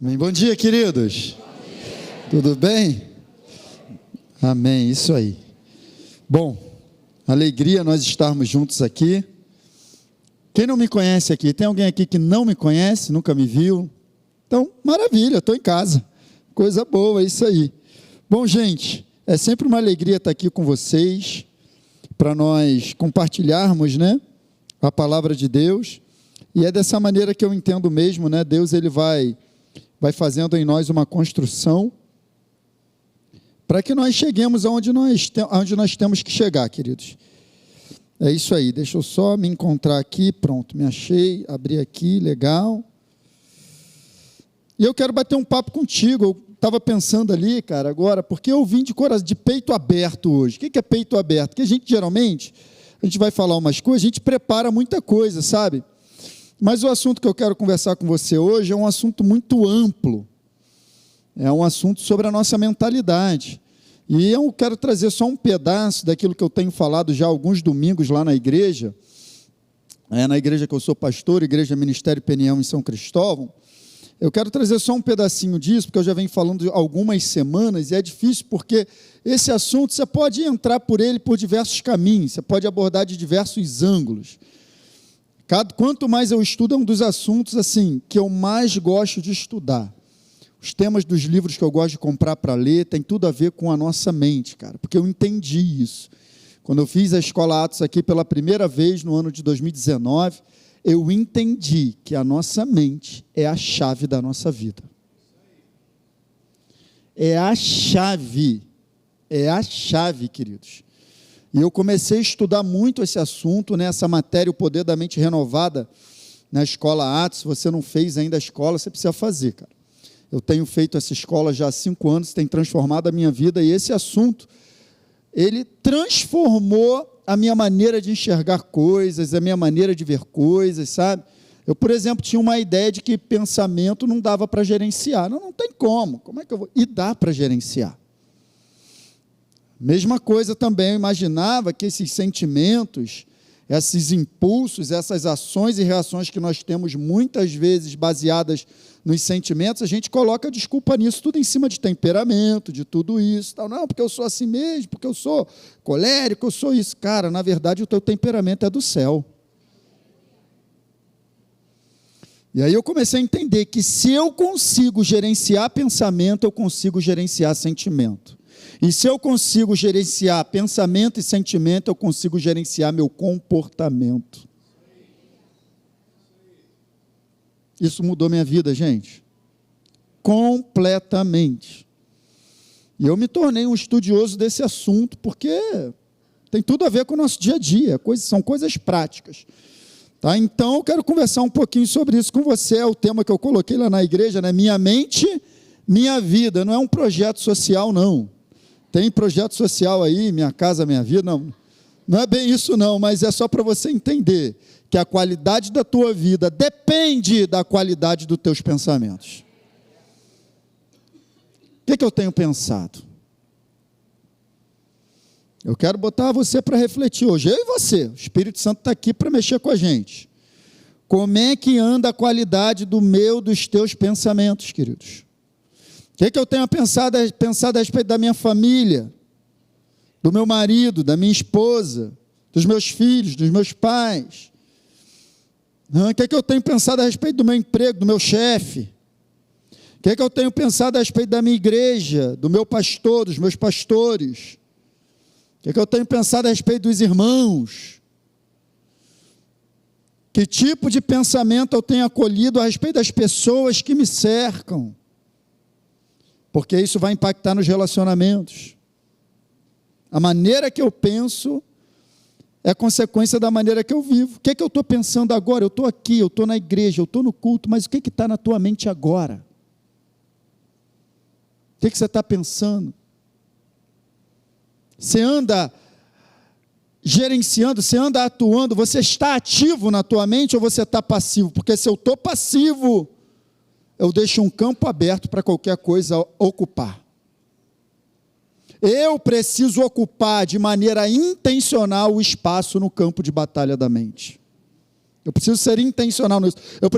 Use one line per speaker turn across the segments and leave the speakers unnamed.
Bom dia, queridos. Bom dia. Tudo bem? Amém, isso aí. Bom, alegria nós estarmos juntos aqui. Quem não me conhece aqui? Tem alguém aqui que não me conhece, nunca me viu? Então, maravilha, estou em casa. Coisa boa, é isso aí. Bom, gente, é sempre uma alegria estar aqui com vocês, para nós compartilharmos, né, a palavra de Deus. E é dessa maneira que eu entendo mesmo, né? Deus, ele vai fazendo em nós uma construção para que nós cheguemos aonde nós temos que chegar, queridos. É isso aí, deixa eu só me encontrar aqui, pronto, me achei, abri aqui, legal. E eu quero bater um papo contigo. Eu estava pensando ali, cara, agora, porque eu vim de peito aberto hoje. O que é peito aberto? Porque a gente, geralmente, a gente vai falar umas coisas, a gente prepara muita coisa, sabe? Mas o assunto que eu quero conversar com você hoje é um assunto muito amplo. É um assunto sobre a nossa mentalidade. E eu quero trazer só um pedaço daquilo que eu tenho falado já há alguns domingos lá na igreja. Na igreja que eu sou pastor, Igreja Ministério Peniel em São Cristóvão. Eu quero trazer só um pedacinho disso, porque eu já venho falando algumas semanas, e é difícil porque esse assunto, você pode entrar por ele por diversos caminhos, você pode abordar de diversos ângulos. Quanto mais eu estudo, é um dos assuntos assim, que eu mais gosto de estudar. Os temas dos livros que eu gosto de comprar para ler tem tudo a ver com a nossa mente, cara, porque eu entendi isso. Quando eu fiz a Escola Atos aqui pela primeira vez no ano de 2019, eu entendi que a nossa mente é a chave da nossa vida. É a chave, queridos. E eu comecei a estudar muito esse assunto, né, essa matéria, o poder da mente renovada, na Escola Atos. Se você não fez ainda a escola, você precisa fazer, cara. Eu tenho feito essa escola já há 5 anos, tem transformado a minha vida, e esse assunto, ele transformou a minha maneira de enxergar coisas, a minha maneira de ver coisas, sabe? Eu, por exemplo, tinha uma ideia de que pensamento não dava para gerenciar. Não tem como é que eu vou? E dá para gerenciar. Mesma coisa também, eu imaginava que esses sentimentos, esses impulsos, essas ações e reações que nós temos muitas vezes baseadas nos sentimentos, a gente coloca desculpa nisso, tudo em cima de temperamento, de tudo isso, tal. Não, porque eu sou assim mesmo, porque eu sou colérico, eu sou isso. Cara, na verdade o teu temperamento é do céu. E aí eu comecei a entender que se eu consigo gerenciar pensamento, eu consigo gerenciar sentimento. E se eu consigo gerenciar pensamento e sentimento, eu consigo gerenciar meu comportamento. Isso mudou minha vida, gente. Completamente. E eu me tornei um estudioso desse assunto, porque tem tudo a ver com o nosso dia a dia, são coisas práticas. Tá? Então, eu quero conversar um pouquinho sobre isso com você. É o tema que eu coloquei lá na igreja, né? Minha mente, minha vida. Não é um projeto social, não. Tem projeto social aí, Minha Casa, Minha Vida, não é bem isso não, mas é só para você entender que a qualidade da tua vida depende da qualidade dos teus pensamentos. O que eu tenho pensado? Eu quero botar você para refletir hoje, eu e você, o Espírito Santo está aqui para mexer com a gente. Como é que anda a qualidade dos teus pensamentos, queridos? O que eu tenho pensado a respeito da minha família, do meu marido, da minha esposa, dos meus filhos, dos meus pais? O que eu tenho pensado a respeito do meu emprego, do meu chefe? O que eu tenho pensado a respeito da minha igreja, do meu pastor, dos meus pastores? O que eu tenho pensado a respeito dos irmãos? Que tipo de pensamento eu tenho acolhido a respeito das pessoas que me cercam? Porque isso vai impactar nos relacionamentos. A maneira que eu penso é consequência da maneira que eu vivo. O que eu estou pensando agora? Eu estou aqui, eu estou na igreja, eu estou no culto, mas o que está na tua mente agora? O que você está pensando? Você anda gerenciando, você anda atuando, você está ativo na tua mente ou você está passivo? Porque se eu estou passivo, eu deixo um campo aberto para qualquer coisa ocupar. Eu preciso ocupar de maneira intencional o espaço no campo de batalha da mente. Eu preciso ser intencional nisso. Eu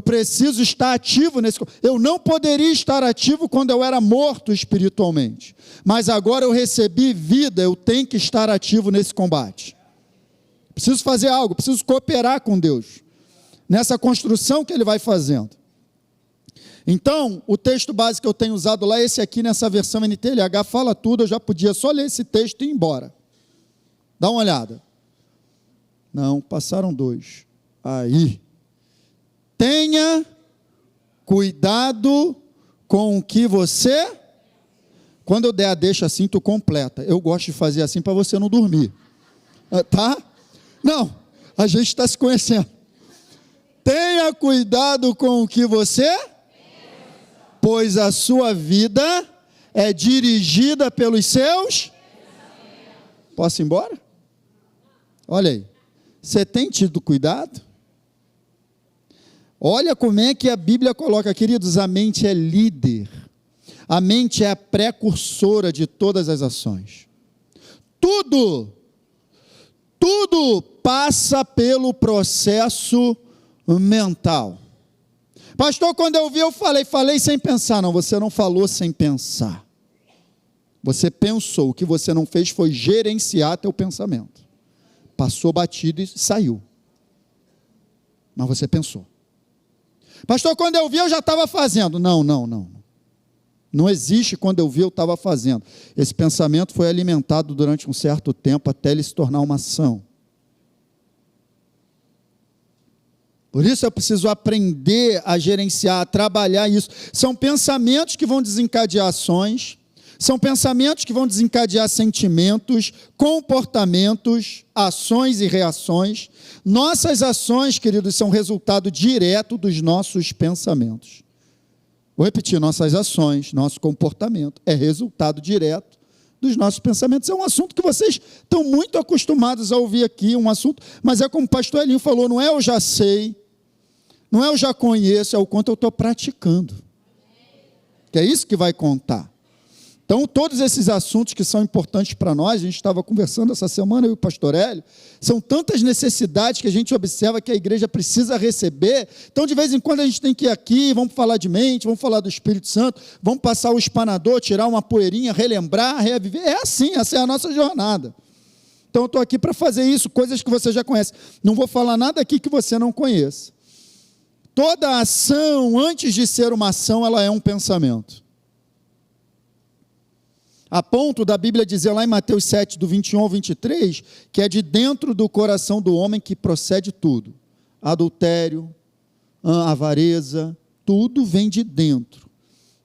preciso estar ativo nesse. Eu não poderia estar ativo quando eu era morto espiritualmente. Mas agora eu recebi vida, eu tenho que estar ativo nesse combate. Preciso fazer algo, preciso cooperar com Deus. Nessa construção que Ele vai fazendo. Então, o texto básico que eu tenho usado lá, esse aqui nessa versão NTLH, fala tudo, eu já podia só ler esse texto e ir embora. Dá uma olhada. Não, passaram 2. Aí. Tenha cuidado com o que você... Quando eu der a deixa assim, tu completa. Eu gosto de fazer assim para você não dormir. Tá? Não, a gente está se conhecendo. Tenha cuidado com o que você... Pois a sua vida é dirigida pelos seus... Posso ir embora? Olha aí. Você tem tido cuidado? Olha como é que a Bíblia coloca, queridos, a mente é líder. A mente é a precursora de todas as ações. Tudo passa pelo processo mental. Pastor, quando eu vi, eu falei sem pensar. Não, você não falou sem pensar. Você pensou, o que você não fez foi gerenciar teu pensamento. Passou batido e saiu. Mas você pensou. Pastor, quando eu vi, eu já estava fazendo. Não. Não existe quando eu vi, eu estava fazendo. Esse pensamento foi alimentado durante um certo tempo até ele se tornar uma ação. Por isso eu preciso aprender a gerenciar, a trabalhar isso. São pensamentos que vão desencadear ações. São pensamentos que vão desencadear sentimentos, comportamentos, ações e reações. Nossas ações, queridos, são resultado direto dos nossos pensamentos. Vou repetir, nossas ações, nosso comportamento é resultado direto dos nossos pensamentos. É um assunto que vocês estão muito acostumados a ouvir aqui, um assunto, mas é como o pastor Elinho falou, não é eu já sei, não é eu já conheço, é o quanto eu estou praticando. Que é isso que vai contar. Então, todos esses assuntos que são importantes para nós, a gente estava conversando essa semana, eu e o pastor Hélio, são tantas necessidades que a gente observa que a igreja precisa receber. Então, de vez em quando, a gente tem que ir aqui, vamos falar de mente, vamos falar do Espírito Santo, vamos passar o espanador, tirar uma poeirinha, relembrar, reviver. É assim, essa é a nossa jornada. Então, eu estou aqui para fazer isso, coisas que você já conhece. Não vou falar nada aqui que você não conheça. Toda ação, antes de ser uma ação, ela é um pensamento. A ponto da Bíblia dizer lá em Mateus 7, do 21 ao 23, que é de dentro do coração do homem que procede tudo. Adultério, avareza, tudo vem de dentro.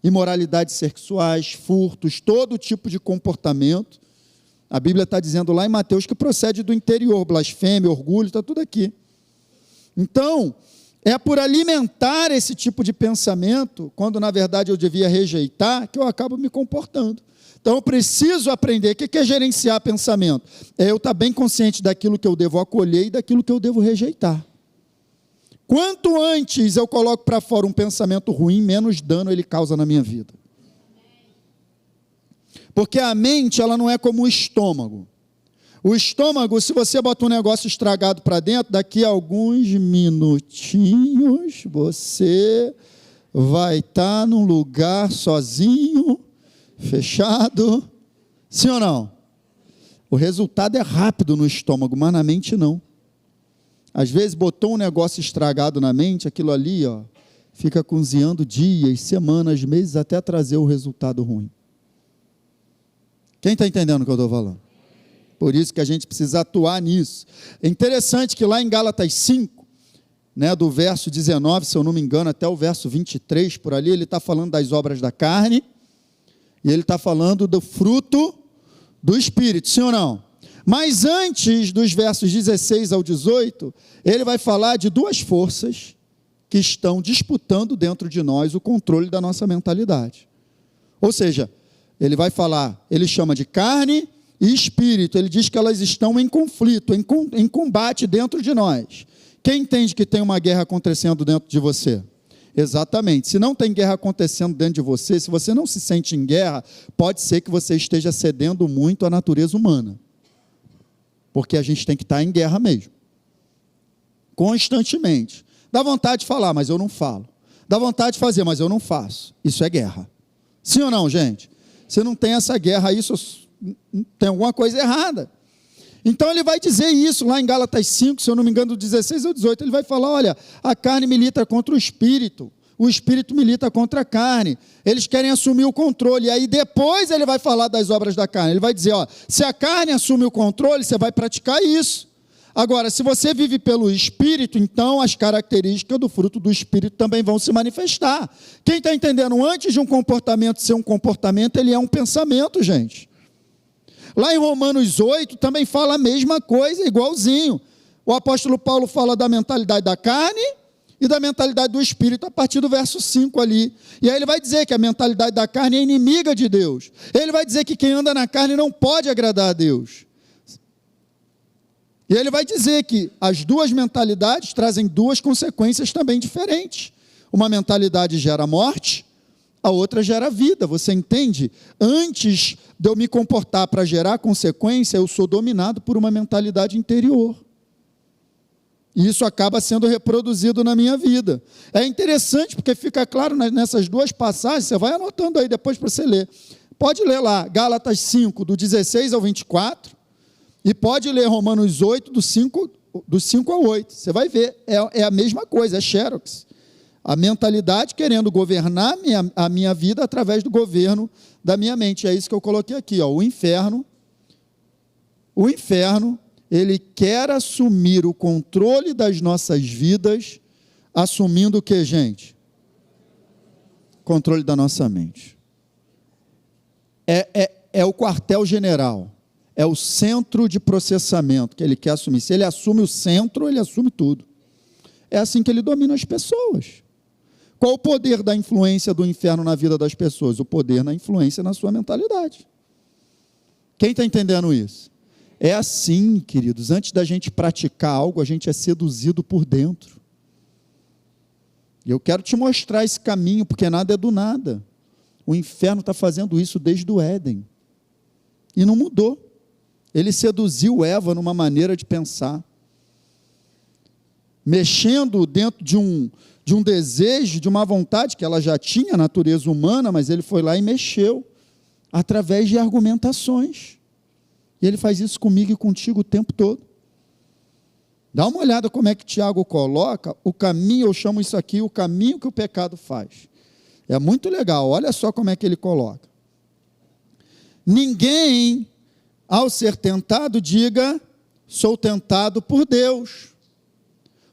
Imoralidades sexuais, furtos, todo tipo de comportamento. A Bíblia está dizendo lá em Mateus que procede do interior, blasfêmia, orgulho, está tudo aqui. Então, é por alimentar esse tipo de pensamento, quando na verdade eu devia rejeitar, que eu acabo me comportando. Então, eu preciso aprender. O que é gerenciar pensamento? É eu estar bem consciente daquilo que eu devo acolher e daquilo que eu devo rejeitar. Quanto antes eu coloco para fora um pensamento ruim, menos dano ele causa na minha vida. Porque a mente, ela não é como o estômago. O estômago, se você bota um negócio estragado para dentro, daqui a alguns minutinhos, você vai estar num lugar sozinho, fechado, sim ou não? O resultado é rápido no estômago, mas na mente não. Às vezes botou um negócio estragado na mente, aquilo ali, ó, fica cozinhando dias, semanas, meses, até trazer o resultado ruim. Quem está entendendo o que eu estou falando? Por isso que a gente precisa atuar nisso. É interessante que lá em Gálatas 5, né, do verso 19, se eu não me engano, até o verso 23, por ali, ele está falando das obras da carne, e ele está falando do fruto do Espírito, sim ou não? Mas antes dos versos 16 ao 18, ele vai falar de duas forças que estão disputando dentro de nós o controle da nossa mentalidade. Ou seja, ele vai falar, ele chama de carne e espírito, ele diz que elas estão em conflito, em combate dentro de nós. Quem entende que tem uma guerra acontecendo dentro de você? Exatamente, se não tem guerra acontecendo dentro de você, se você não se sente em guerra, pode ser que você esteja cedendo muito à natureza humana, porque a gente tem que estar em guerra mesmo. constantemente. Dá vontade de falar, mas eu não falo. Dá vontade de fazer, mas eu não faço. Isso é guerra. Sim ou não, gente? Você não tem essa guerra, isso tem alguma coisa errada. Então ele vai dizer isso lá em Gálatas 5, se eu não me engano, do 16 ao 18, ele vai falar, olha, a carne milita contra o espírito milita contra a carne, eles querem assumir o controle, e aí depois ele vai falar das obras da carne, ele vai dizer, ó, se a carne assume o controle, você vai praticar isso. Agora, se você vive pelo Espírito, então as características do fruto do Espírito também vão se manifestar. Quem está entendendo? Antes de um comportamento ser um comportamento, ele é um pensamento, gente. Lá em Romanos 8 também fala a mesma coisa, igualzinho. O apóstolo Paulo fala da mentalidade da carne e da mentalidade do Espírito a partir do verso 5 ali. E aí ele vai dizer que a mentalidade da carne é inimiga de Deus. Ele vai dizer que quem anda na carne não pode agradar a Deus. E ele vai dizer que as duas mentalidades trazem duas consequências também diferentes. Uma mentalidade gera morte, a outra gera vida. Você entende? Antes de eu me comportar para gerar consequência, eu sou dominado por uma mentalidade interior. E isso acaba sendo reproduzido na minha vida. É interessante porque fica claro nessas duas passagens, você vai anotando aí depois para você ler. Pode ler lá, Gálatas 5, do 16 ao 24. E pode ler Romanos 8, do 5 ao 8. Você vai ver, é a mesma coisa, é xerox. A mentalidade querendo governar a minha vida através do governo da minha mente. É isso que eu coloquei aqui, ó. O inferno, ele quer assumir o controle das nossas vidas, assumindo o que, gente? Controle da nossa mente. É o quartel-general. É o centro de processamento que ele quer assumir. Se ele assume o centro, ele assume tudo. É assim que ele domina as pessoas. Qual o poder da influência do inferno na vida das pessoas? O poder na influência na sua mentalidade. Quem está entendendo isso? É assim, queridos, antes da gente praticar algo, a gente é seduzido por dentro. E eu quero te mostrar esse caminho, porque nada é do nada. O inferno está fazendo isso desde o Éden. E não mudou. Ele seduziu Eva numa maneira de pensar, mexendo dentro de um desejo, de uma vontade que ela já tinha, natureza humana, mas ele foi lá e mexeu, através de argumentações. E ele faz isso comigo e contigo o tempo todo. Dá uma olhada como é que Tiago coloca o caminho, eu chamo isso aqui, o caminho que o pecado faz. É muito legal, olha só como é que ele coloca. Ninguém, ao ser tentado, diga, sou tentado por Deus.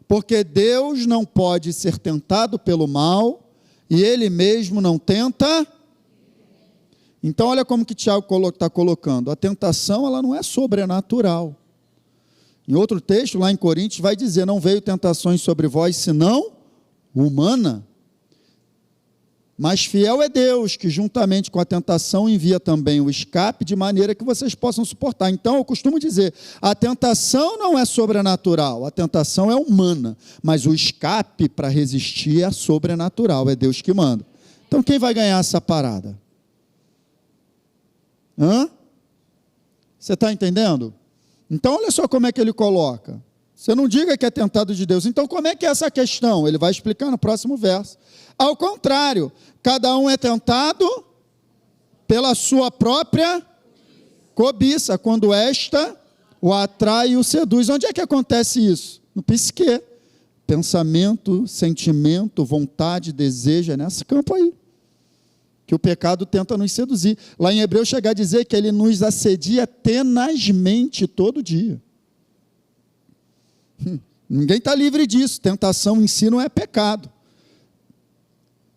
Porque Deus não pode ser tentado pelo mal, e Ele mesmo não tenta. Então, olha como que Tiago está colocando. A tentação, ela não é sobrenatural. Em outro texto, lá em Coríntios, vai dizer, não veio tentações sobre vós, senão humana. Mas fiel é Deus, que juntamente com a tentação envia também o escape, de maneira que vocês possam suportar. Então, eu costumo dizer, a tentação não é sobrenatural, a tentação é humana, mas o escape para resistir é sobrenatural, é Deus que manda. Então, quem vai ganhar essa parada? Você está entendendo? Então, olha só como é que ele coloca. Você não diga que é tentado de Deus. Então, como é que é essa questão? Ele vai explicar no próximo verso. Ao contrário, cada um é tentado pela sua própria cobiça, quando esta o atrai e o seduz. Onde é que acontece isso? No psique. Pensamento, sentimento, vontade, desejo, é nesse campo aí que o pecado tenta nos seduzir. Lá em Hebreus chega a dizer que ele nos assedia tenazmente todo dia. Ninguém está livre disso. Tentação em si não é pecado.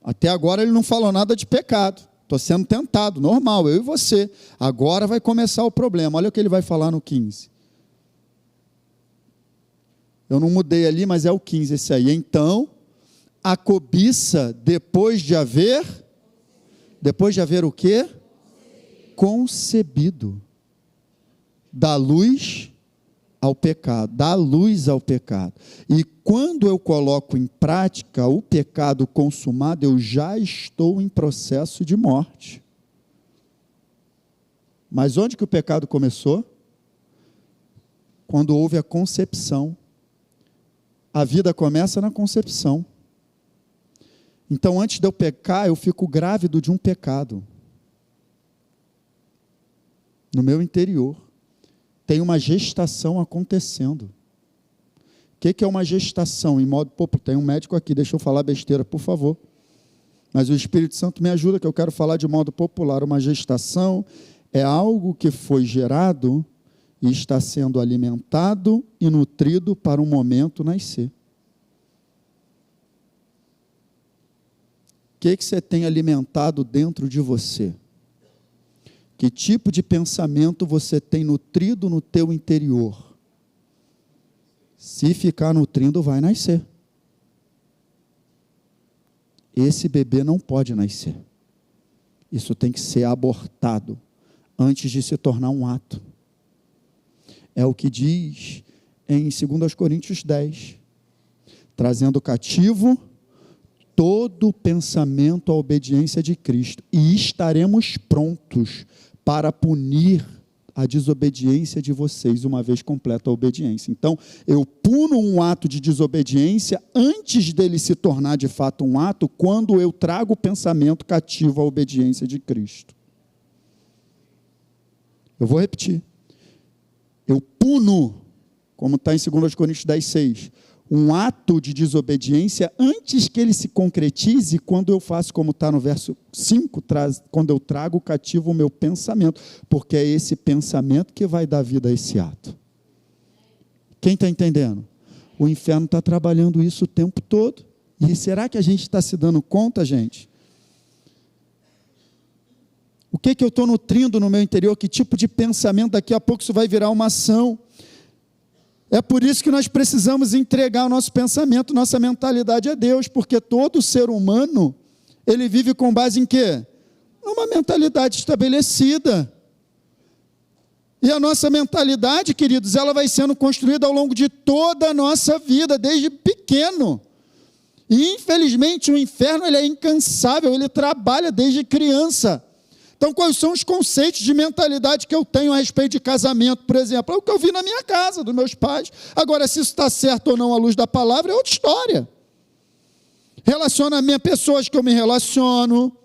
Até agora ele não falou nada de pecado. Estou sendo tentado, normal, eu e você. Agora vai começar o problema. Olha o que ele vai falar no 15. Eu não mudei ali, mas é o 15 esse aí. Então, a cobiça, depois de haver o quê? Concebido. Dá luz ao pecado, dá luz ao pecado. E quando eu coloco em prática o pecado consumado, eu já estou em processo de morte. Mas onde que o pecado começou? Quando houve a concepção. A vida começa na concepção. Então, antes de eu pecar, eu fico grávido de um pecado. No meu interior. Tem uma gestação acontecendo. O que é uma gestação? Em modo popular, tem um médico aqui, deixa eu falar besteira, por favor. Mas o Espírito Santo me ajuda, que eu quero falar de modo popular. Uma gestação é algo que foi gerado e está sendo alimentado e nutrido para um momento nascer. O que você tem alimentado dentro de você? Que tipo de pensamento você tem nutrido no teu interior? Se ficar nutrindo, vai nascer. Esse bebê não pode nascer. Isso tem que ser abortado antes de se tornar um ato. É o que diz em 2 Coríntios 10. Trazendo cativo todo pensamento à obediência de Cristo. E estaremos prontos para punir a desobediência de vocês, uma vez completa a obediência. Então, eu puno um ato de desobediência antes dele se tornar de fato um ato, quando eu trago o pensamento cativo à obediência de Cristo. Eu vou repetir. Eu puno, como está em 2 Coríntios 10, 6, um ato de desobediência antes que ele se concretize, quando eu faço, como está no verso 5, quando eu trago cativo o meu pensamento, porque é esse pensamento que vai dar vida a esse ato. Quem está entendendo? O inferno está trabalhando isso o tempo todo. E será que a gente está se dando conta, gente? O que eu estou nutrindo no meu interior? Que tipo de pensamento? Daqui a pouco isso vai virar uma ação. É por isso que nós precisamos entregar o nosso pensamento, nossa mentalidade a Deus, porque todo ser humano, ele vive com base em quê? Numa mentalidade estabelecida. E a nossa mentalidade, queridos, ela vai sendo construída ao longo de toda a nossa vida, desde pequeno. E infelizmente o inferno, ele é incansável, ele trabalha desde criança. Então, quais são os conceitos de mentalidade que eu tenho a respeito de casamento, por exemplo? É o que eu vi na minha casa, dos meus pais. Agora, se isso está certo ou não à luz da palavra, é outra história. Relacionamento, pessoas que eu me relaciono,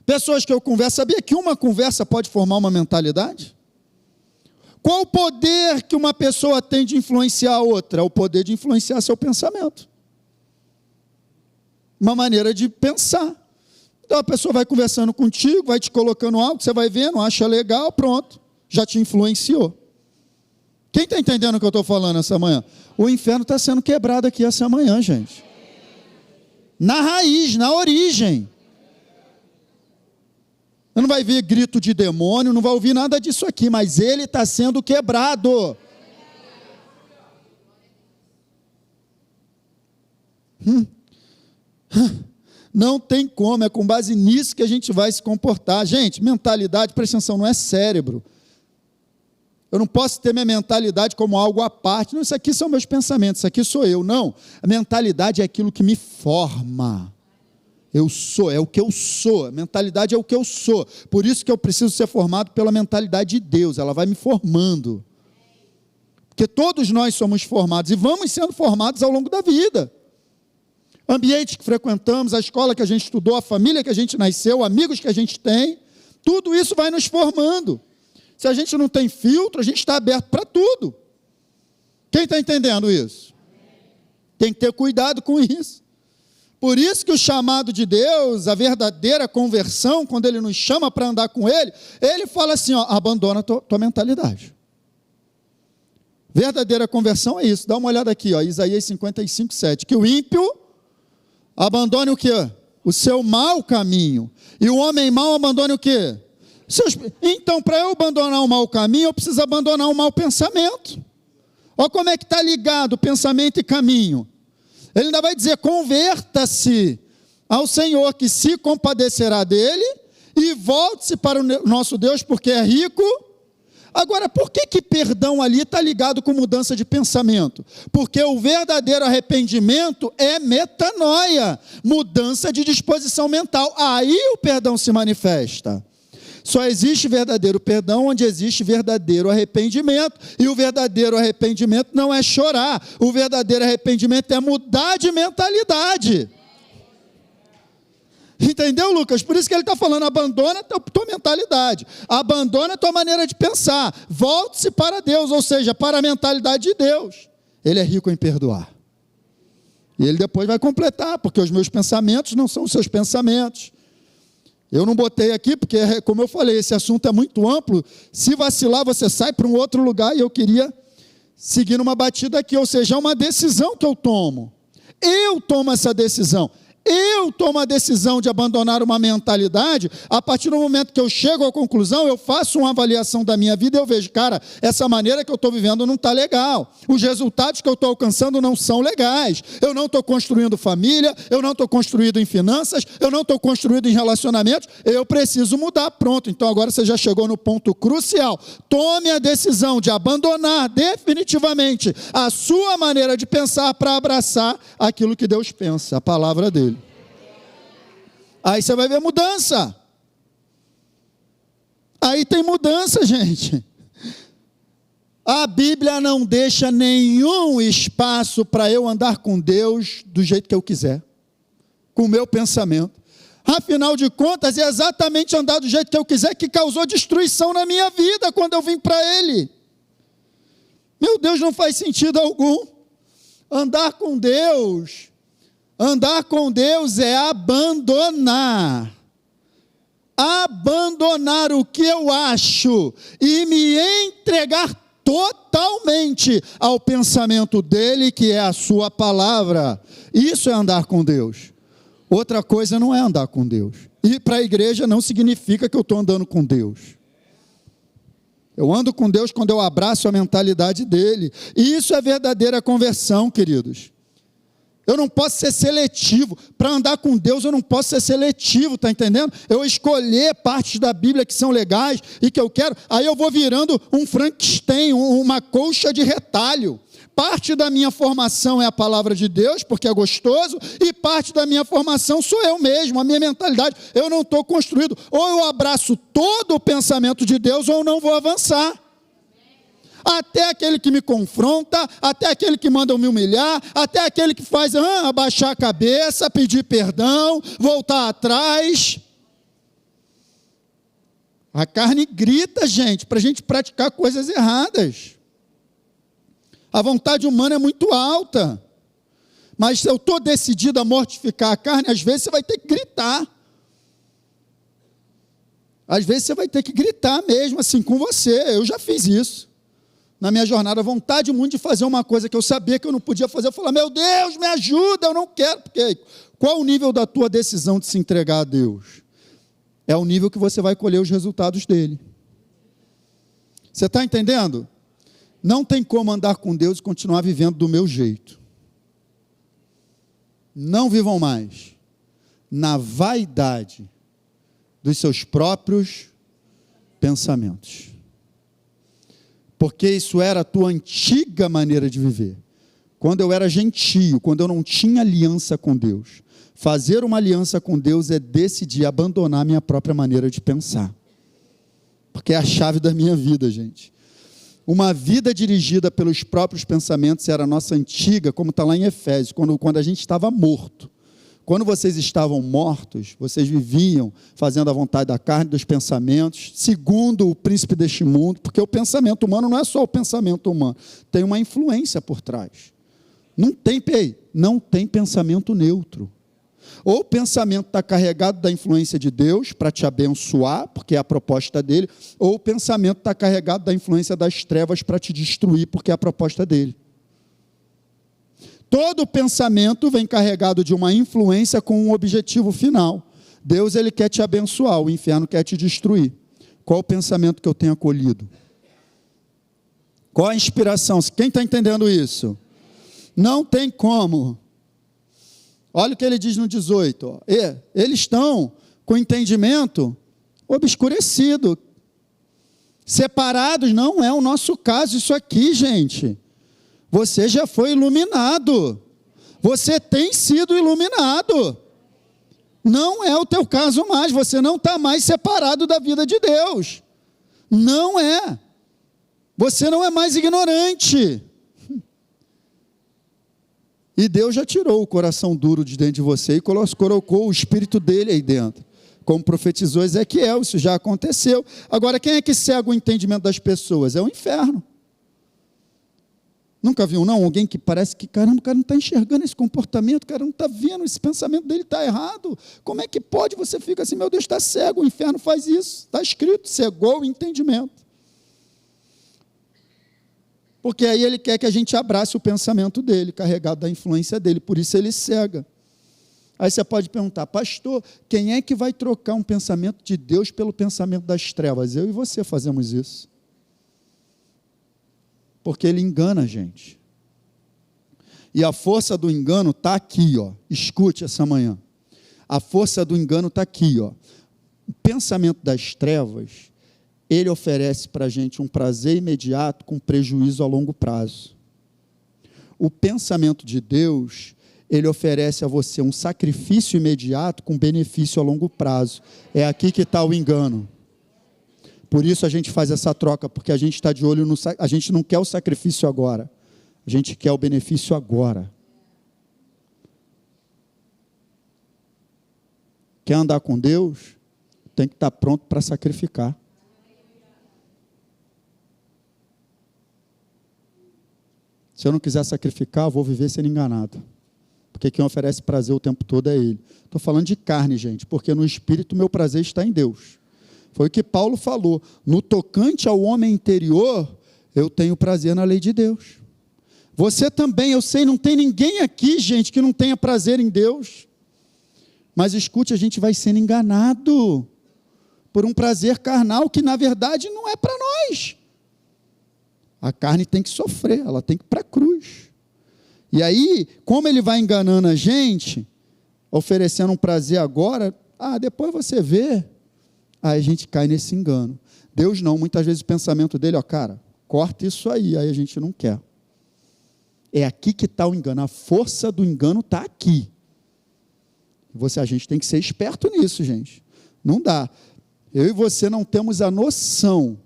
pessoas que eu converso. Sabia que uma conversa pode formar uma mentalidade? Qual o poder que uma pessoa tem de influenciar a outra? É o poder de influenciar seu pensamento. Uma maneira de pensar. Então a pessoa vai conversando contigo, vai te colocando algo, você vai vendo, acha legal, pronto, já te influenciou. Quem está entendendo o que eu estou falando essa manhã? O inferno está sendo quebrado aqui essa manhã, gente. Na raiz, na origem. Você não vai ver grito de demônio, não vai ouvir nada disso aqui, mas ele está sendo quebrado. Não tem como, é com base nisso que a gente vai se comportar. Gente, mentalidade, presta atenção, não é cérebro. Eu não posso ter minha mentalidade como algo à parte. Não, isso aqui são meus pensamentos, isso aqui sou eu. Não, a mentalidade é aquilo que me forma. Eu sou, é o que eu sou. A mentalidade é o que eu sou. Por isso que eu preciso ser formado pela mentalidade de Deus. Ela vai me formando. Porque todos nós somos formados e vamos sendo formados ao longo da vida. Ambiente que frequentamos, a escola que a gente estudou, a família que a gente nasceu, amigos que a gente tem, tudo isso vai nos formando. Se a gente não tem filtro, a gente está aberto para tudo. Quem está entendendo isso? Tem que ter cuidado com isso. Por isso que o chamado de Deus, a verdadeira conversão, quando Ele nos chama para andar com Ele, Ele fala assim, ó, abandona a tua mentalidade. Verdadeira conversão é isso. Dá uma olhada aqui, ó, Isaías 55, 7. Que o ímpio abandone o quê? O seu mau caminho. E o homem mau abandone o quê? Então, para eu abandonar o mau caminho, eu preciso abandonar o mau pensamento. Olha como é que está ligado pensamento e caminho. Ele ainda vai dizer, converta-se ao Senhor, que se compadecerá dele, e volte-se para o nosso Deus, porque é rico. Agora, por que perdão ali está ligado com mudança de pensamento? Porque o verdadeiro arrependimento é metanoia, mudança de disposição mental. Aí o perdão se manifesta. Só existe verdadeiro perdão onde existe verdadeiro arrependimento. E o verdadeiro arrependimento não é chorar. O verdadeiro arrependimento é mudar de mentalidade. Entendeu, Lucas? Por isso que ele está falando, abandona a tua mentalidade, abandona a tua maneira de pensar, volte-se para Deus, ou seja, para a mentalidade de Deus. Ele é rico em perdoar. E ele depois vai completar, porque os meus pensamentos não são os seus pensamentos. Eu não botei aqui, porque, como eu falei, esse assunto é muito amplo. Se vacilar, você sai para um outro lugar, e eu queria seguir numa batida aqui, ou seja, é uma decisão que eu tomo. Eu tomo essa decisão. Eu tomo a decisão de abandonar uma mentalidade. A partir do momento que eu chego à conclusão, eu faço uma avaliação da minha vida e eu vejo, cara, essa maneira que eu estou vivendo não está legal. Os resultados que eu estou alcançando não são legais. Eu não estou construindo família, eu não estou construído em finanças, eu não estou construído em relacionamentos, eu preciso mudar. Pronto, então agora você já chegou no ponto crucial. Tome a decisão de abandonar definitivamente a sua maneira de pensar para abraçar aquilo que Deus pensa, a palavra dele. Aí você vai ver mudança. Aí tem mudança, gente. A Bíblia não deixa nenhum espaço para eu andar com Deus do jeito que eu quiser, com o meu pensamento. Afinal de contas, é exatamente andar do jeito que eu quiser que causou destruição na minha vida quando eu vim para Ele. Meu Deus, não faz sentido algum. Andar com Deus é abandonar. Abandonar o que eu acho e me entregar totalmente ao pensamento dele, que é a sua palavra. Isso é andar com Deus. Outra coisa não é andar com Deus. Ir para a igreja não significa que eu estou andando com Deus. Eu ando com Deus quando eu abraço a mentalidade dele. E isso é verdadeira conversão, queridos. Eu não posso ser seletivo. Para andar com Deus eu não posso ser seletivo, está entendendo? Eu escolher partes da Bíblia que são legais e que eu quero, aí eu vou virando um Frankenstein, uma colcha de retalho. Parte da minha formação é a palavra de Deus, porque é gostoso, e parte da minha formação sou eu mesmo, a minha mentalidade. Eu não estou construído. Ou eu abraço todo o pensamento de Deus, ou não vou avançar. Até aquele que me confronta, até aquele que manda eu me humilhar, até aquele que faz abaixar a cabeça, pedir perdão, voltar atrás. A carne grita, gente, para a gente praticar coisas erradas. A vontade humana é muito alta. Mas se eu estou decidido a mortificar a carne, às vezes você vai ter que gritar. Às vezes você vai ter que gritar mesmo, assim, com você. Eu já fiz isso. Na minha jornada, a vontade muito de fazer uma coisa que eu sabia que eu não podia fazer. Eu falava, meu Deus, me ajuda, eu não quero. Porque qual o nível da tua decisão de se entregar a Deus? É o nível que você vai colher os resultados dele. Você está entendendo? Não tem como andar com Deus e continuar vivendo do meu jeito. Não vivam mais na vaidade dos seus próprios pensamentos. Porque isso era a tua antiga maneira de viver. Quando eu era gentio, quando eu não tinha aliança com Deus. Fazer uma aliança com Deus é decidir abandonar a minha própria maneira de pensar. Porque é a chave da minha vida, gente. Uma vida dirigida pelos próprios pensamentos era a nossa antiga, como está lá em Efésios, quando a gente estava morto. Quando vocês estavam mortos, vocês viviam fazendo a vontade da carne, dos pensamentos, segundo o príncipe deste mundo, porque o pensamento humano não é só o pensamento humano, tem uma influência por trás. Não tem pensamento neutro. Ou o pensamento está carregado da influência de Deus para te abençoar, porque é a proposta dele, ou o pensamento está carregado da influência das trevas para te destruir, porque é a proposta dele. Todo pensamento vem carregado de uma influência com um objetivo final. Deus, ele quer te abençoar, o inferno quer te destruir. Qual o pensamento que eu tenho acolhido? Qual a inspiração? Quem está entendendo isso? Não tem como. Olha o que ele diz no 18. Eles estão com entendimento obscurecido. Separados, não é o nosso caso isso aqui, gente. Você já foi iluminado. Você tem sido iluminado. Não é o teu caso mais, você não está mais separado da vida de Deus. Não é. Você não é mais ignorante. E Deus já tirou o coração duro de dentro de você e colocou o Espírito dele aí dentro. Como profetizou Ezequiel, isso já aconteceu. Agora, quem é que cega o entendimento das pessoas? É o inferno. Nunca viu, não? Alguém que parece que, caramba, o cara não está enxergando esse comportamento, o cara não está vendo, esse pensamento dele está errado. Como é que pode? Você fica assim, meu Deus, está cego, o inferno faz isso. Está escrito, cegou o entendimento. Porque aí ele quer que a gente abrace o pensamento dele, carregado da influência dele, por isso ele cega. Aí você pode perguntar, pastor, quem é que vai trocar um pensamento de Deus pelo pensamento das trevas? Eu e você fazemos isso. Porque ele engana a gente. E a força do engano está aqui, ó. Escute essa manhã. A força do engano está aqui, ó. O pensamento das trevas, ele oferece para a gente um prazer imediato com prejuízo a longo prazo. O pensamento de Deus, ele oferece a você um sacrifício imediato com benefício a longo prazo. É aqui que está o engano. Por isso a gente faz essa troca, porque a gente está de olho no... A gente não quer o sacrifício agora. A gente quer o benefício agora. Quer andar com Deus? Tem que estar pronto para sacrificar. Se eu não quiser sacrificar, eu vou viver sendo enganado. Porque quem oferece prazer o tempo todo é Ele. Estou falando de carne, gente, porque no Espírito meu prazer está em Deus. Foi o que Paulo falou. No tocante ao homem interior, eu tenho prazer na lei de Deus. Você também, eu sei, não tem ninguém aqui, gente, que não tenha prazer em Deus. Mas escute, a gente vai sendo enganado por um prazer carnal que, na verdade, não é para nós. A carne tem que sofrer, ela tem que ir para a cruz. E aí, como ele vai enganando a gente, oferecendo um prazer agora, depois você vê. Aí a gente cai nesse engano. Deus não, muitas vezes o pensamento dele, cara, corta isso aí a gente não quer. É aqui que está o engano, a força do engano está aqui. A gente tem que ser esperto nisso, gente. Não dá. Eu e você não temos a noção,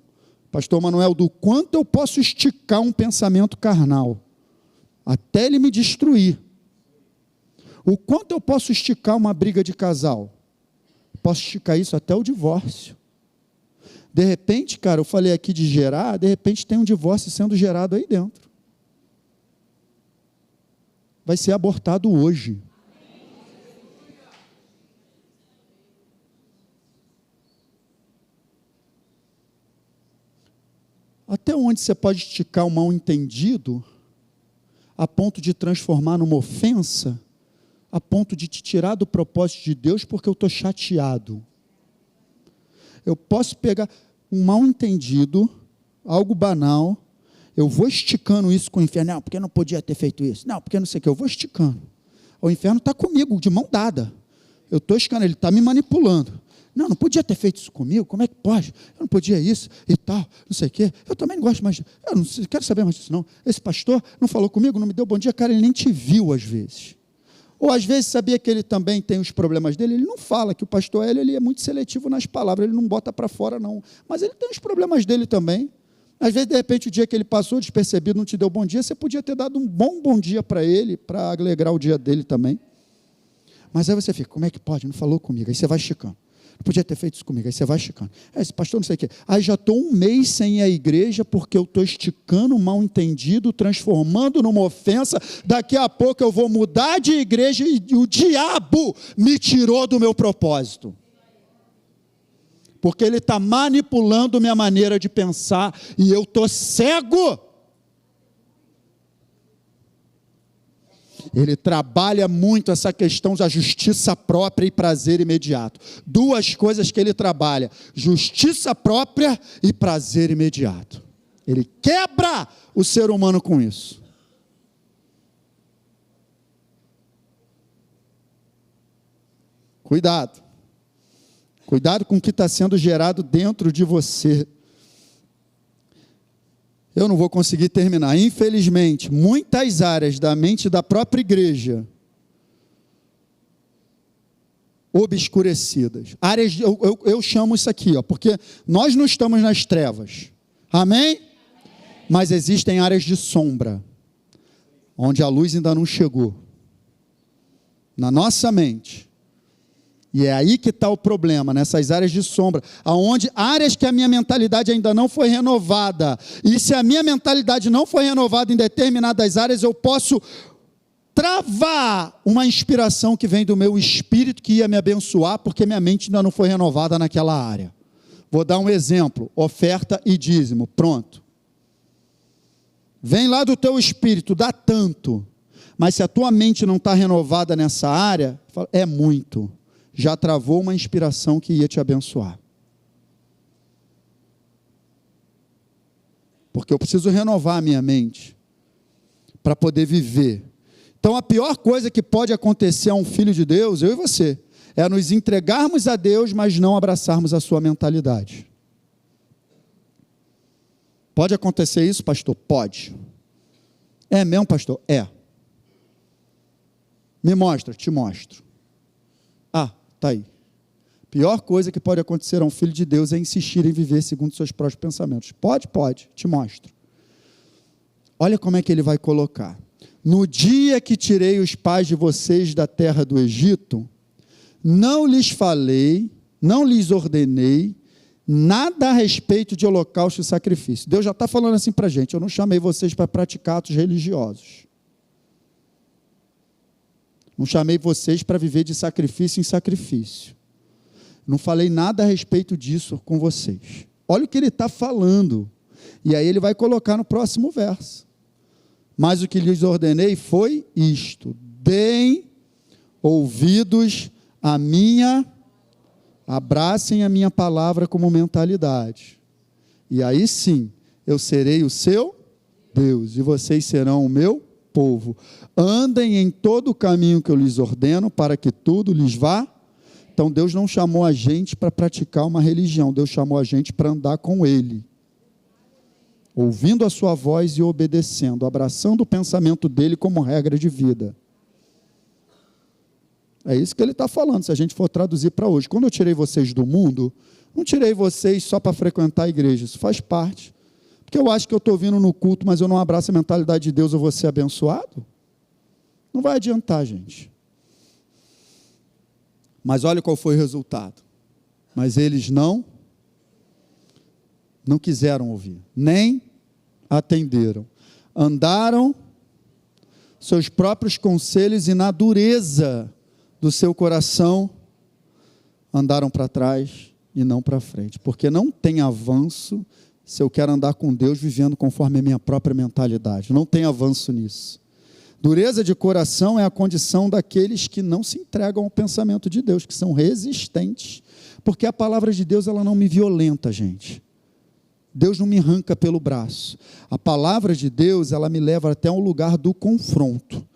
pastor Manuel, do quanto eu posso esticar um pensamento carnal, até ele me destruir. O quanto eu posso esticar uma briga de casal. Posso esticar isso até o divórcio. De repente, cara, eu falei aqui de gerar, de repente tem um divórcio sendo gerado aí dentro. Vai ser abortado hoje. Até onde você pode esticar um mal-entendido a ponto de transformar numa ofensa, a ponto de te tirar do propósito de Deus porque eu estou chateado. Eu posso pegar um mal-entendido, algo banal, eu vou esticando isso com o inferno, não, porque eu não podia ter feito isso, não, porque não sei o que, eu vou esticando. O inferno está comigo, de mão dada. Eu estou esticando, ele está me manipulando. Não podia ter feito isso comigo, como é que pode? Eu não podia isso e tal, não sei o quê. Eu também não gosto mais, eu não quero saber mais disso não. Esse pastor não falou comigo, não me deu bom dia, cara, ele nem te viu às vezes. Ou às vezes sabia que ele também tem os problemas dele, ele não fala, que o pastor Hélio, ele é muito seletivo nas palavras, ele não bota para fora não, mas ele tem os problemas dele também. Às vezes, de repente, o dia que ele passou despercebido, não te deu bom dia, você podia ter dado um bom dia para ele, para alegrar o dia dele também. Mas aí você fica, como é que pode? Não falou comigo, aí você vai esticando. Não podia ter feito isso comigo, aí você vai esticando. Esse pastor não sei o quê. Aí já estou um mês sem ir à igreja, porque eu estou esticando o mal entendido, transformando numa ofensa, daqui a pouco eu vou mudar de igreja e o diabo me tirou do meu propósito. Porque ele está manipulando minha maneira de pensar, e eu estou cego. Ele trabalha muito essa questão da justiça própria e prazer imediato. Duas coisas que ele trabalha: justiça própria e prazer imediato. Ele quebra o ser humano com isso. Cuidado. Cuidado com o que está sendo gerado dentro de você. Eu não vou conseguir terminar. Infelizmente, muitas áreas da mente da própria igreja obscurecidas. Áreas, eu chamo isso aqui, ó, porque nós não estamos nas trevas. Amém? Mas existem áreas de sombra, onde a luz ainda não chegou. Na nossa mente. E é aí que está o problema, nessas áreas de sombra, aonde áreas que a minha mentalidade ainda não foi renovada. E se a minha mentalidade não foi renovada em determinadas áreas, eu posso travar uma inspiração que vem do meu espírito que ia me abençoar, porque minha mente ainda não foi renovada naquela área. Vou dar um exemplo: oferta e dízimo. Pronto. Vem lá do teu espírito, dá tanto. Mas se a tua mente não está renovada nessa área, é muito. Já travou uma inspiração que ia te abençoar. Porque eu preciso renovar a minha mente para poder viver. Então a pior coisa que pode acontecer a um filho de Deus, eu e você, é nos entregarmos a Deus, mas não abraçarmos a sua mentalidade. Pode acontecer isso, pastor? Pode. É mesmo, pastor? É. Me mostra, te mostro. Ah, está aí. Pior coisa que pode acontecer a um filho de Deus é insistir em viver segundo seus próprios pensamentos. Pode, te mostro. Olha como é que ele vai colocar. No dia que tirei os pais de vocês da terra do Egito, não lhes falei, não lhes ordenei nada a respeito de holocausto e sacrifício. Deus já está falando assim para a gente: eu não chamei vocês para praticar atos religiosos. Não chamei vocês para viver de sacrifício em sacrifício. Não falei nada a respeito disso com vocês. Olha o que ele está falando. E aí ele vai colocar no próximo verso. Mas o que lhes ordenei foi isto: deem ouvidos à minha, abracem a minha palavra como mentalidade. E aí sim, eu serei o seu Deus, e vocês serão o meu povo. Andem em todo o caminho que eu lhes ordeno, para que tudo lhes vá. Então Deus não chamou a gente para praticar uma religião, Deus chamou a gente para andar com Ele, ouvindo a sua voz e obedecendo, abraçando o pensamento dele como regra de vida. É isso que ele está falando, se a gente for traduzir para hoje. Quando eu tirei vocês do mundo, não tirei vocês só para frequentar a igreja, isso faz parte. Porque eu acho que eu estou vindo no culto, mas eu não abraço a mentalidade de Deus, eu vou ser abençoado? Não vai adiantar, gente. Mas olha qual foi o resultado. Mas eles não quiseram ouvir, nem atenderam. Andaram seus próprios conselhos e na dureza do seu coração andaram para trás e não para frente. Porque não tem avanço se eu quero andar com Deus vivendo conforme a minha própria mentalidade. Não tem avanço nisso. Dureza de coração é a condição daqueles que não se entregam ao pensamento de Deus, que são resistentes, porque a palavra de Deus ela não me violenta, gente. Deus não me arranca pelo braço. A palavra de Deus ela me leva até um lugar do confronto,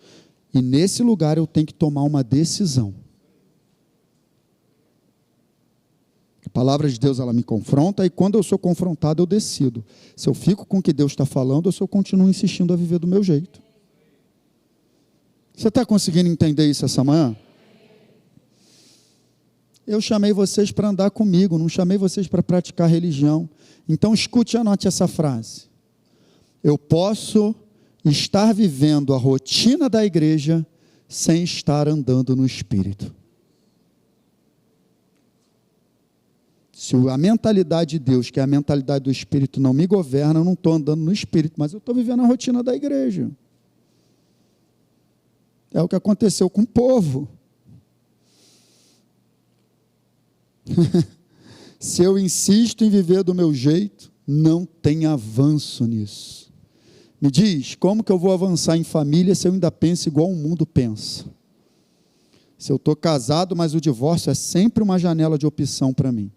e nesse lugar eu tenho que tomar uma decisão. A palavra de Deus ela me confronta, e quando eu sou confrontado eu decido se eu fico com o que Deus está falando ou se eu continuo insistindo a viver do meu jeito. Você está conseguindo entender isso essa manhã? Eu chamei vocês para andar comigo, não chamei vocês para praticar religião. Então escute e anote essa frase: eu posso estar vivendo a rotina da igreja sem estar andando no Espírito. Se a mentalidade de Deus, que é a mentalidade do Espírito, não me governa, eu não estou andando no Espírito, mas eu estou vivendo a rotina da igreja. É o que aconteceu com o povo. Se eu insisto em viver do meu jeito, não tem avanço nisso. Me diz, como que eu vou avançar em família se eu ainda penso igual o mundo pensa? Se eu estou casado, mas o divórcio é sempre uma janela de opção para mim.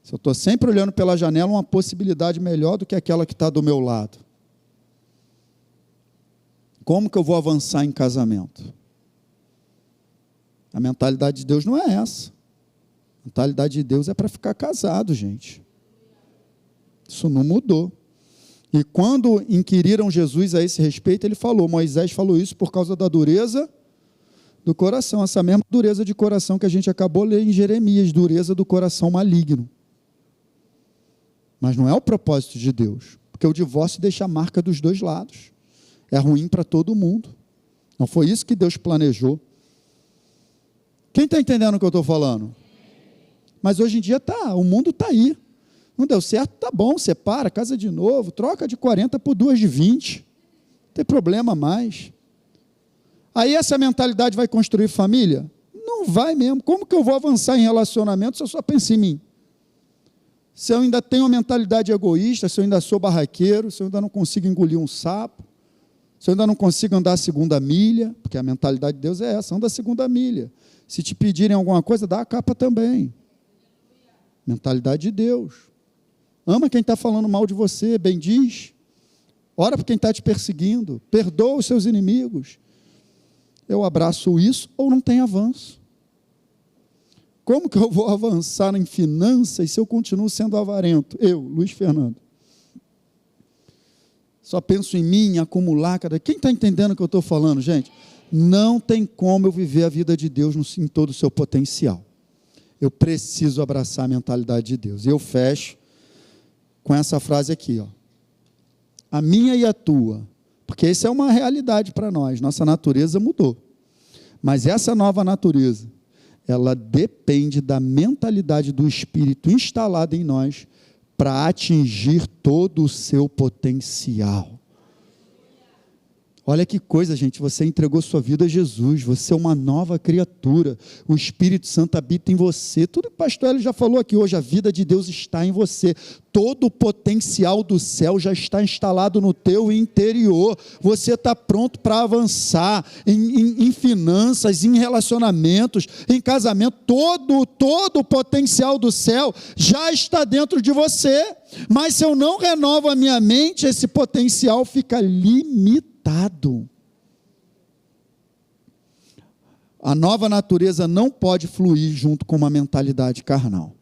Se eu estou sempre olhando pela janela, uma possibilidade melhor do que aquela que está do meu lado. Como que eu vou avançar em casamento? A mentalidade de Deus não é essa. A mentalidade de Deus é para ficar casado, gente. Isso não mudou. E quando inquiriram Jesus a esse respeito, ele falou, Moisés falou isso por causa da dureza do coração, essa mesma dureza de coração que a gente acabou de ler em Jeremias, dureza do coração maligno. Mas não é o propósito de Deus, porque o divórcio deixa a marca dos dois lados. É ruim para todo mundo. Não foi isso que Deus planejou. Quem está entendendo o que eu estou falando? Mas hoje em dia o mundo está aí. Não deu certo, tá bom, separa, casa de novo, troca de 40 por 2 de 20. Não tem problema mais. Aí essa mentalidade vai construir família? Não vai mesmo. Como que eu vou avançar em relacionamento se eu só penso em mim? Se eu ainda tenho uma mentalidade egoísta, se eu ainda sou barraqueiro, se eu ainda não consigo engolir um sapo, se eu ainda não consigo andar a segunda milha, porque a mentalidade de Deus é essa, anda a segunda milha. Se te pedirem alguma coisa, dá a capa também. Mentalidade de Deus. Ama quem está falando mal de você, bendiz. Ora por quem está te perseguindo. Perdoa os seus inimigos. Eu abraço isso ou não tem avanço. Como que eu vou avançar em finanças se eu continuo sendo avarento? Eu, Luiz Fernando. Só penso em mim, em acumular. Quem está entendendo o que eu estou falando, gente? Não tem como eu viver a vida de Deus em todo o seu potencial. Eu preciso abraçar a mentalidade de Deus. E eu fecho com essa frase aqui, ó. A minha e a tua, porque isso é uma realidade para nós, nossa natureza mudou. Mas essa nova natureza, ela depende da mentalidade do Espírito instalada em nós para atingir todo o seu potencial. Olha que coisa, gente, você entregou sua vida a Jesus, você é uma nova criatura, o Espírito Santo habita em você, tudo que o pastor Hélio já falou aqui hoje, a vida de Deus está em você, todo o potencial do céu já está instalado no teu interior, você está pronto para avançar em finanças, em relacionamentos, em casamento, todo o potencial do céu já está dentro de você, mas se eu não renovo a minha mente, esse potencial fica limitado. A nova natureza não pode fluir junto com uma mentalidade carnal.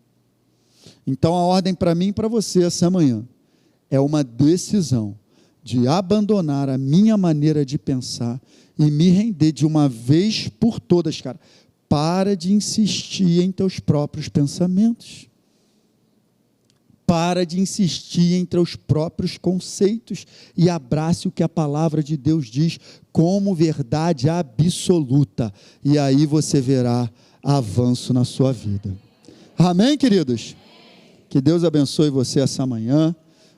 Então a ordem para mim e para você essa manhã é uma decisão de abandonar a minha maneira de pensar e me render de uma vez por todas, cara. Para de insistir em teus próprios pensamentos. Para de insistir em teus próprios conceitos e abrace o que a palavra de Deus diz como verdade absoluta. E aí você verá avanço na sua vida. Amém, queridos? Que Deus abençoe você essa manhã.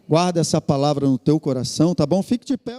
Guarda essa palavra no teu coração, tá bom? Fique de pé.